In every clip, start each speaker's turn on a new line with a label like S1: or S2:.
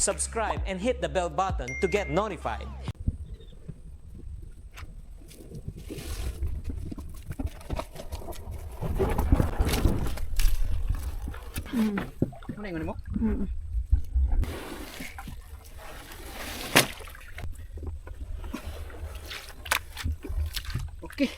S1: subscribe and hit the bell button to get notified.
S2: Ano yung mo? Okay.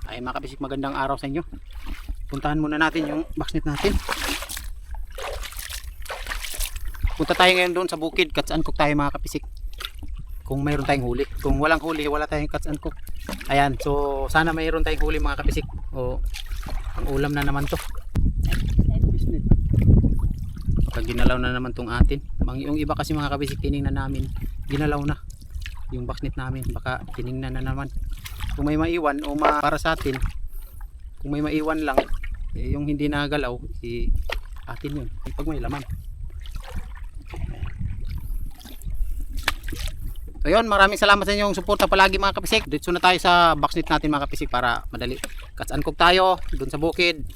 S2: Ay mga kabisik, magandang araw sa inyo. Puntahan muna natin yung backsnet natin. Punta tayo ngayon doon sa bukid, Catch and Cook tayo mga kabisik. Kung mayroon tayong huli. Kung walang huli, wala tayong Catch and Cook. Ayan, so sana mayroon tayong huli mga kabisik. O, ang ulam na naman to. Baka ginalaw na naman tong atin. Yung iba kasi mga kabisik, tiningnan namin, ginalaw na yung backsnet namin. Baka tiningnan na naman. Kung may maiwan o para sa atin, kung may maiwan lang, eh, yung hindi nagalaw, eh, atin yun pag may laman. So yun, maraming salamat sa inyong suporta palagi mga kapisik. Dito na tayo sa backsnet natin mga kapisik para madali. Catch and Cook tayo dun sa bukid.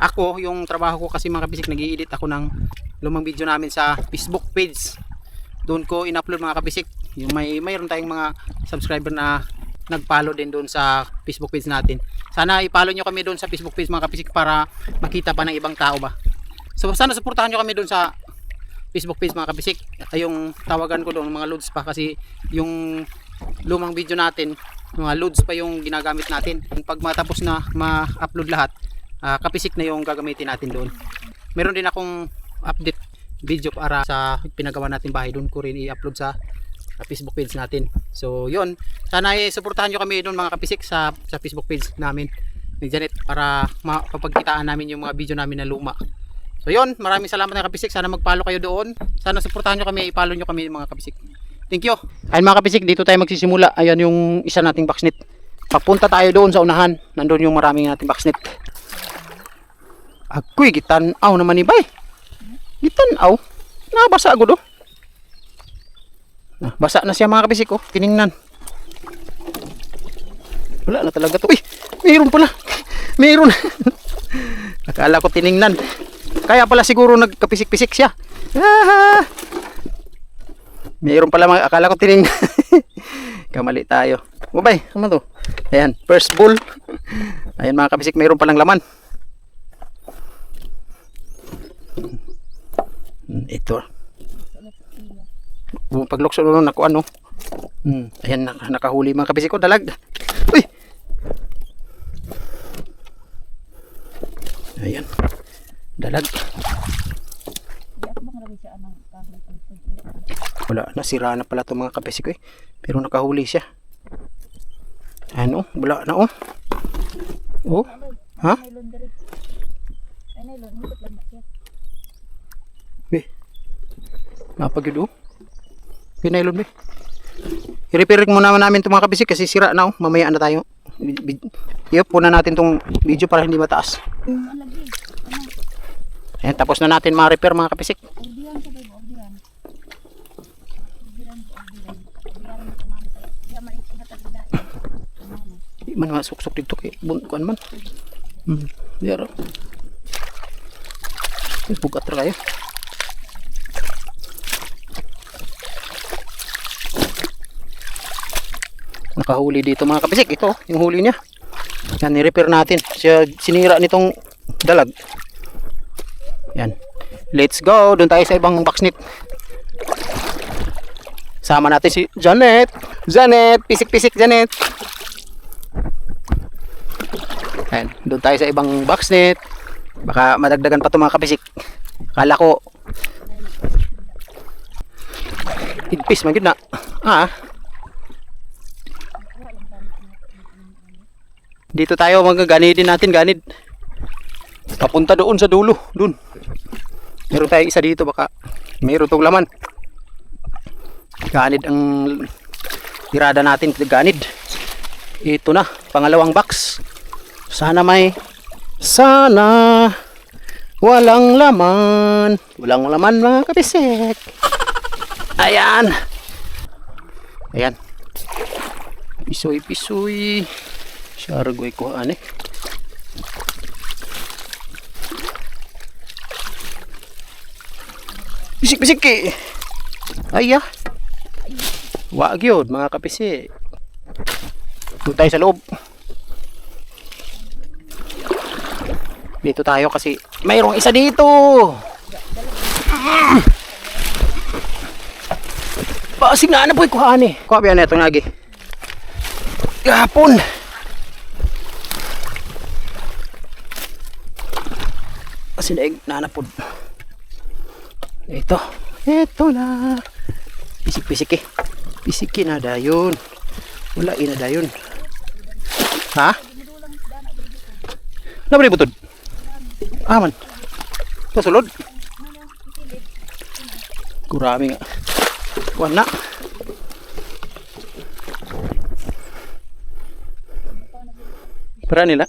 S2: Ako, yung trabaho ko kasi mga kapisik, nag-i-edit ako ng lumang video namin sa Facebook page. Doon ko in-upload mga kapisik. Yung mayroon tayong mga subscriber na nag-follow din doon sa Facebook page natin. Sana i-follow nyo kami doon sa Facebook page mga kapisik para makita pa ng ibang tao ba. So sana suportahan nyo kami doon sa Facebook page mga kapisik. Yung tawagan ko doon mga loads pa kasi yung lumang video natin, mga loads pa yung ginagamit natin. Pag matapos na ma-upload lahat, kapisik na yung gagamitin natin doon. Meron din akong update video para sa pinagawa natin bahay, doon ko rin i-upload sa Facebook page natin. So yun, sana i-suportahan nyo kami doon mga kapisik sa Facebook page namin ni Janet para mapapagkitaan namin yung mga video namin na luma. So yun, maraming salamat mga kapisik. Sana mag-follow kayo doon. Sana suportahan nyo kami, i-follow nyo kami mga kapisik. Thank you. Ayun mga kapisik, dito tayo magsisimula. Ayan yung isa nating backsnet. Papunta tayo doon sa unahan. Nandun yung maraming nating backsnet. Agoy, gitanaw naman ni bay. Gitanaw. Nabasa agad oh. Basa na siya mga kabisik oh. Tiningnan. Wala na talaga to. Uy, mayroon pala. Mayroon. Akala ko tiningnan. Kaya pala siguro nagkapisik-pisik siya. Ah! Mayroon pala mga, akala ko tiningnan. Kamali tayo. Bye, ano to? Ayan, first bull. Ayan mga kabisik, mayroon palang laman. Ito. Paglukso doon ako ano. Ayan, nakahuli mga kabisik ko, dalag. Uy. Ayan. Dalag. Wala, nasira na pala 'tong mga kabisik ko eh. Pero nakahuli siya. Ano? Wala na oh. Oh. Ha? Eh. Napagid oh. Pinailon ba? I-repair muna namin itong mga kabisik kasi sira na oh. Mamaya na tayo. Yup, puna natin itong video para hindi mataas. Ayan, tapos na natin ma-repair mga kabisik. Di man masuksok dito kay buntukan man. Diyaro. Bukat ra kayo. Nakahuli dito mga kabisik. Ito yung huli niya. Yan, i-repair natin. Siya sinira nitong dalag. Yan. Let's go. Doon tayo sa ibang backsnet. Sama natin si Janet. Janet, pisik-pisik Janet. Yan. Doon tayo sa ibang backsnet. Baka madagdagan pa ito mga kabisik. Kala ko igpis man yun na. Dito tayo magaganidin natin, ganid. Papunta doon sa dulo, doon. Meron tayong isa dito, baka mayroon tong laman. Ganid ang tirada natin, ganid. Ito na, pangalawang box. Sana walang laman. Walang laman mga kabisik. Ayan. Ayan. Pisoy. Syargoy ko ane. Bisik eh. Ay ah. Wag yun mga kabisik. Doon tayo sa loob. Dito tayo kasi mayroong isa dito. Basig na po ikuhaan eh. Kuha biyan ito lagi. Gapon. Kasi daig nanapod. Ito na. Pisik eh. Pisikin na dayon. Wala ina dayon. Ha? Nabali butod. Aman. Pasulod. Kurami nga. Wala. Para nila.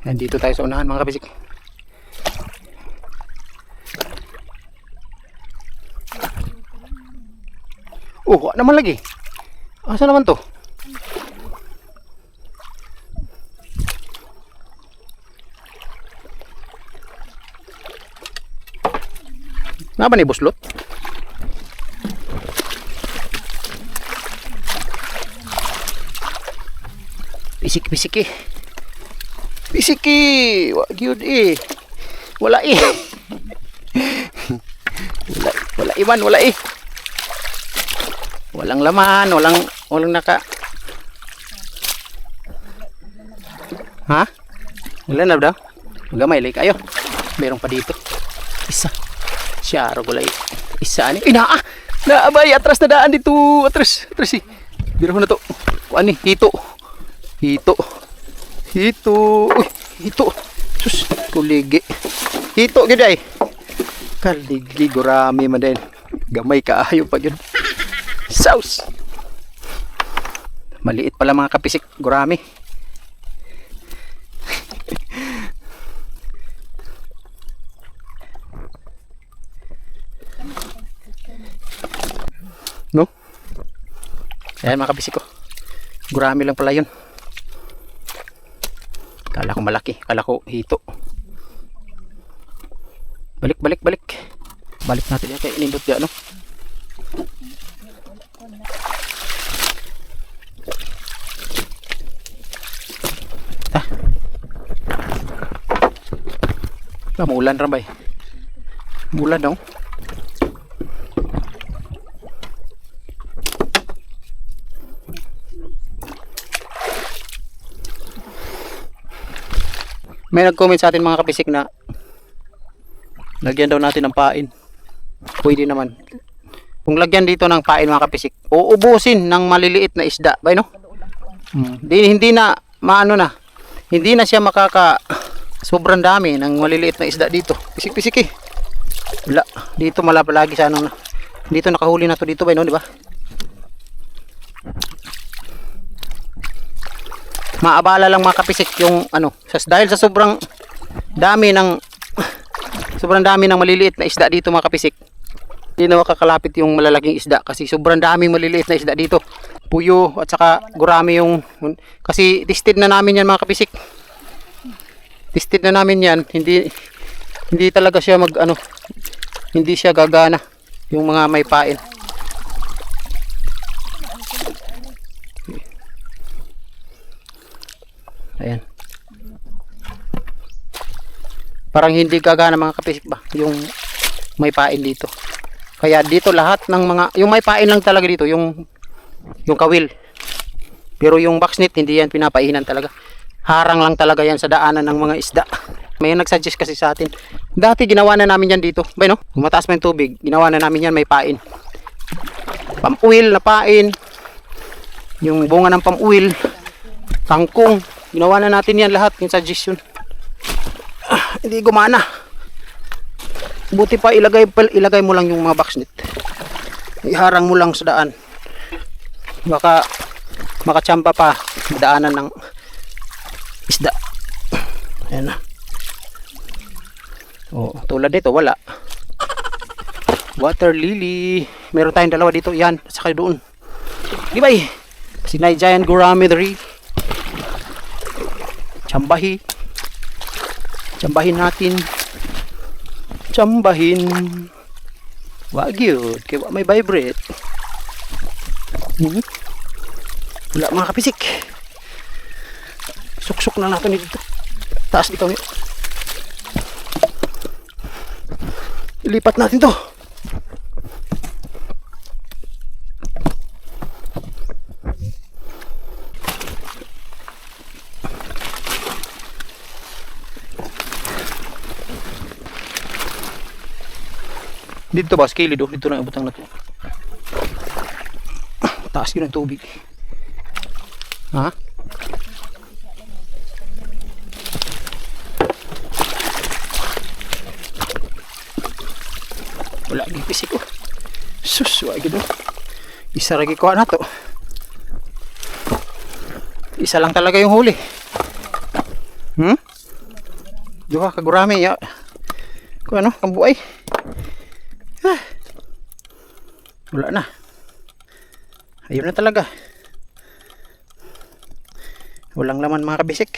S2: Nandito tayo sa unahan mga kabisik. Oh, ano naman lagi? Asa naman to? Nga ba ni buslot? Pisik eh. Pisiki, wag yun eh. Wala eh. wala iwan, wala eh. Walang laman, walang naka. Ha? Wala na daw. Magamay like ayo. Meron pa dito. Isa. Siyaro gulay. Isa ani. Inaa. Naabay atras na daan dito. Atras eh. Biro na to. Kuan ni hito. Uy, hito. Sus, kuligi. Hito gid ay. Kaligi gurami man din. Gamay kaayo pa gyud. Sauce. Maliit pala mga kapisik, gurami. No? Ayan mga kapisik ko. Gurami lang pala yun. Kala ko malaki, kala ko hito. Balik. Balik natin yan kay inindot yan, no? Maulan rambay. Mulan daw. May nag-comment sa atin mga kapisik na lagyan daw natin ng pain. Pwede naman. Kung lagyan dito ng pain mga kapisik, uubusin ng maliliit na isda, bay no? Hindi na maano na. Hindi na siya makaka sobrang dami ng maliliit na isda dito. Pisik-pisik eh. Wala. Dito malapalagi sa ano na. Dito nakahuli na to dito bay no, di ba? Maabala lang mga kapisik yung ano, dahil sa sobrang dami ng maliliit na isda dito mga kapisik. Hindi na makakalapit yung malalaking isda kasi sobrang daming maliliit na isda dito. Puyo at saka gurami yung kasi tested na namin yan mga kapisik. Tested na namin yan, hindi talaga siya hindi siya gagana yung mga may pain. Ayan. Parang hindi gagana mga kapisik ba yung may pain dito. Kaya dito lahat ng mga yung may pain lang talaga dito, yung yung kawil. Pero yung boxnet hindi yan pinapainan talaga. Harang lang talaga yan sa daanan ng mga isda. May nagsuggest kasi sa atin. Dati ginawa na namin yan dito. Bay no? Kung mataas pa yung tubig, ginawa na namin yan may pain. Pamuil na pain. Yung bunga ng pamuil. Kangkong. Ginawa na natin yan lahat. Yung suggestion. Hindi gumana. Buti pa ilagay mo lang yung mga boxnet. Iharang mo lang sa daan. Baka makachamba pa daanan ng isda. Ayan na. Oh, tulad dito wala. Water lily. Meron tayong dalawa dito. Yan. Saka doon. Di ba eh? Sinay giant gourami 3. Chambahi. Chambahin natin. Chambahin. Wag yun. Kaya may vibrate. Wala mga kapisik. Suksok na natin dito. Taas dito ngayon. Ilipat natin to. Dito ba, skilid oh. Dito na ibutang natin. Taas yun ang tubig. Ha? Wala gipisik ko. Sus, wag gid. Isa ra gikuha na to. Isa lang talaga yung huli. Duha ka gurami ya. Ko ano, kambuay. Wala na. Ayun na talaga. Walang laman mga kabisik.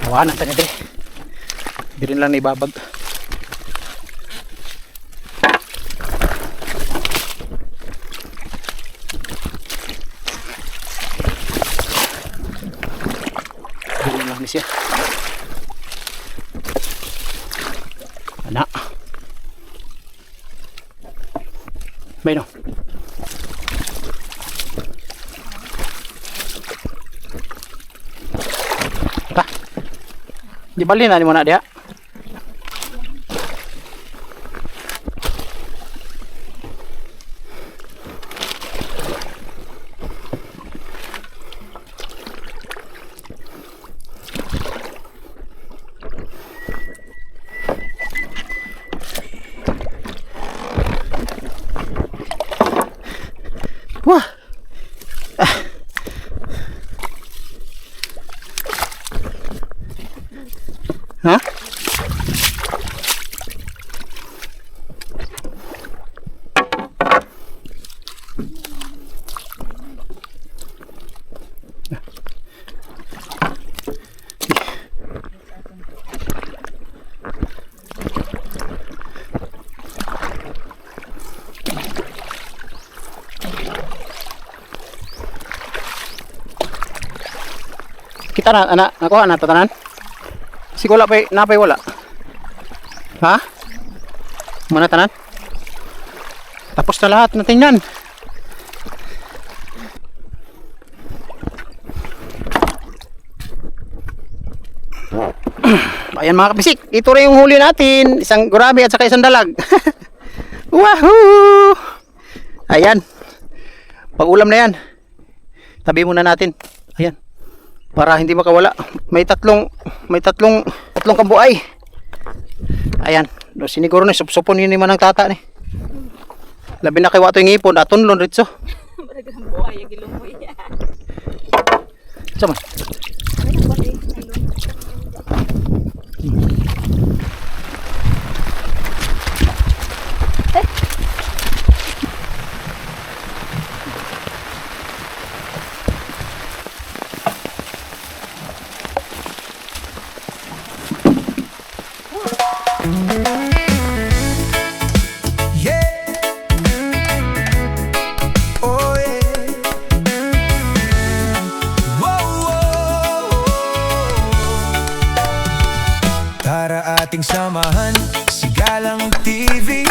S2: Awa na tayo dito. Hindi rin lang naibabag. Siya. Anak. May no. Ta. Di bali na ni mo na dia. Wah. Hah? Kita na anak, nakuha na tatanan. Si wala pa napay wala. Ha? Mana tanan? Tapos na lahat na tingnan. Ayan mga kabisik, ito rin yung huli natin. Isang gurami at saka isang dalag. Wahoo! Ayan. Pag-ulam na yan. Tabi muna natin. Ayan. Para hindi makawala. May tatlong kambuay. Ayan. Siniguro na supsupon yun naman ng tata ni. Labi na kay wato yung ipon. Aton lon ritso.
S3: Maragang buhay. Yung gilumoy.
S2: Sama.
S4: nating samahan si Galang TV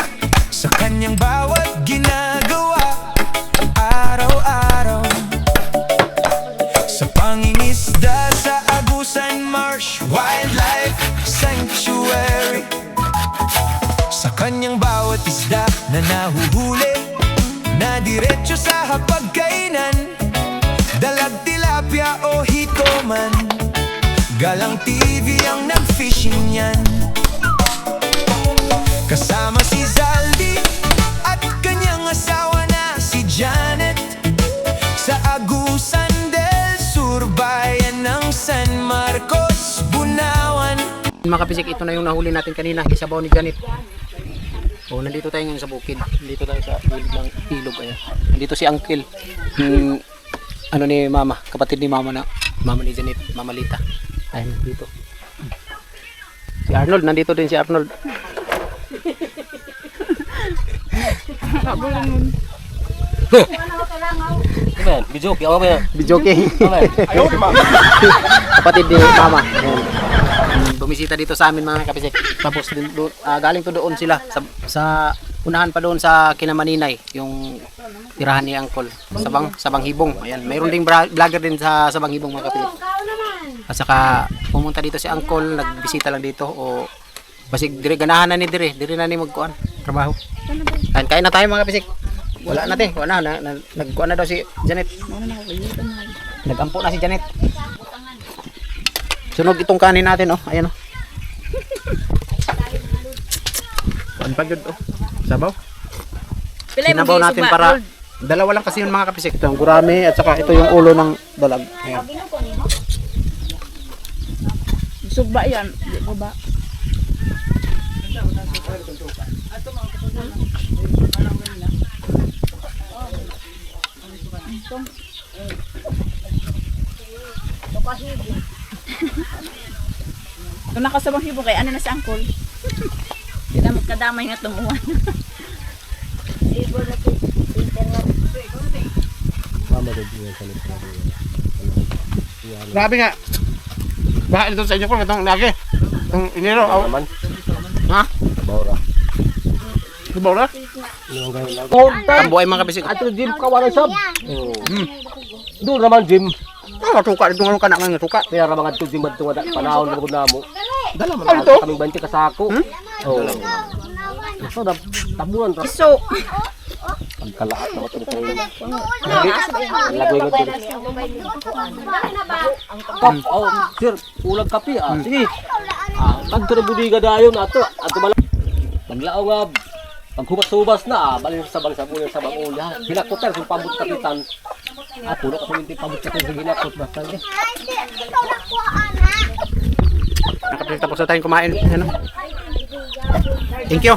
S4: sa kanyang bawat ginagawa araw-araw. Sa pangingisda sa Agusan Marsh Wildlife Sanctuary, sa kanyang bawat isda na nahuhuli, na diretso sa hapagkainan, dalag, tilapia o hito man, Galang TV ang nag-fishing yan. Kasama si Zaldi at kanyang asawa na si Janet, sa Agusan del Sur, bayan ng San Marcos, Bunawan.
S2: Mga kapisik, ito na yung nahuli natin kanina, isabaw ni Janet. Oh, nandito tayo ngayon sa bukid. Nandito tayo sa gilid ng ilog. Ayan. Nandito si Uncle. Ano ni Mama, kapatid ni Mama na Mama ni Janet, Mama Lita. Ayan, dito. Si Arnold, nandito din si Arnold.
S1: Bijoki, ako ba?
S2: Bijoke. Kapatid ni Mama. Ayan. Bumisita dito sa amin mga kapisik. Tapos galing to doon sila sa unahan pa doon sa Kinamaninay, yung tirahan ni Uncle. Sabang Hibong. Ayan, mayroon ding vlogger din sa Sabang Hibong mga kapisik. At saka pumunta dito si Uncle, nagbisita lang dito o basig dire ganahan na ni dire na ni magkuan trabaho. Kain na tayo mga kapisik. Wala na nagkuan na daw si Janet. Nagampo na si Janet. Sunog itong kanin natin, oh. Ayan, oh. Kuan pa gud, oh. Sabaw. Sinabaw natin para dalawa lang kasi yung mga kapisik. Ito yung gurami at saka ito yung ulo ng dalag. Ayan.
S3: Sugba yan. Di ba ba? Kung nakasabang hibo kay ano na si Uncle. Kadamay nga tumuwan.
S2: Grabe nga. Baha ito sa inyo ko itong lagi. Itong inero.
S5: Naman.
S2: Ha?
S5: Bawra.
S2: Bawra? Buhay mga kapisik.
S5: Ato gym ka wala sab. Doon naman gym.
S2: Tuka dito nga kana nga tuka.
S5: Kaya ra mga gym adto wala panahon na gud namo.
S2: Dala man ito.
S5: Kaming 20 ka sako. Oh. So da tabuan ra.
S3: So,
S5: Pagkalaat na ito kay. Lagoy nga din. Oh, sir, ulag kape ah. Sige. Kadto na budiga dayon ato bala. Paglaaw nga paghumas-humas na balin sa ulo sa bangulya. Hinakot sa pambut kapitan. Puno ka hindi pambut kapitan sa hinakot ba tang.
S2: Nakapil tapos na tayong kumain. Ano? Thank you.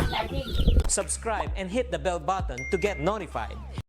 S1: Subscribe and hit the bell button to get notified.